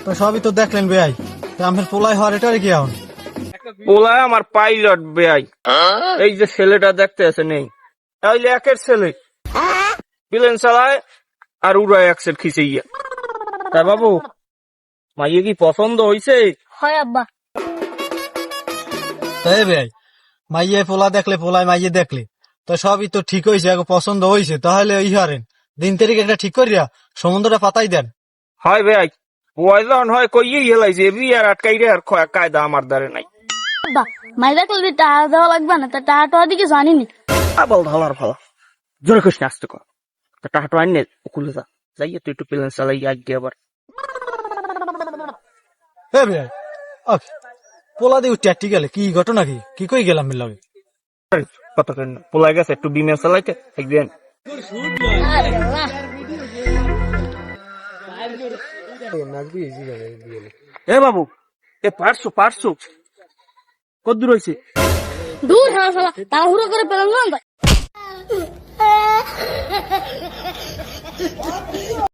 তো সবই তো দেখলেন বেয়াই, আমার পোলাই হওয়ার এটা কি এখন? পোলায় আমার পাইলট বেয়াই। এই যে ছেলেটা দেখতে আছে নেই, তাইলে একের ছেলে প্লেন চালায় আর উড়ায় একসের খিচে গিয়া। তাই বাবু, মাইয়ে কি পছন্দ হইছে? হয় আব্বা। তাই বেয়াই, মাইয়ে পোলা দেখলে পোলায় মাইয়ে দেখলে তো সবই তো ঠিক হয়েছে, এখন পছন্দ হয়েছে, তাহলে ওই হারেন দিন তারিখ একটা ঠিক করিয়া সমুদ্রটা পাতাই দেন। হয় বেয়াই, পয়জন হয় কইয়েই হেলাইছে, বিয়ার আটকাই রে আর কায়দা আমার দ্বারে নাই। আব্বা, মাই দেখলে টাকা দেওয়া লাগবে না, তা টাকাটা দিকে জানিনি। আবল ঢালার ভালো, জোরে করিস না, আসতে কর। টাকাটা আইনে ওকুলে যা, যাইয়ে তুই একটু প্লেন চালাই আগে আবার। হ্যাঁ বেয়াই, পোলা দিয়ে উঠতে একটি গেলে কি ঘটনা, কি কই গেলাম মিলাবে? কত পোলাই গেছে একটু বিমে চালাইতে একদিন। এ বাবু, এ পারছো কত দূর হয়েছে? দূর হ্যাঁ শালা, তাড়াহুড়ো করে পেলাম না।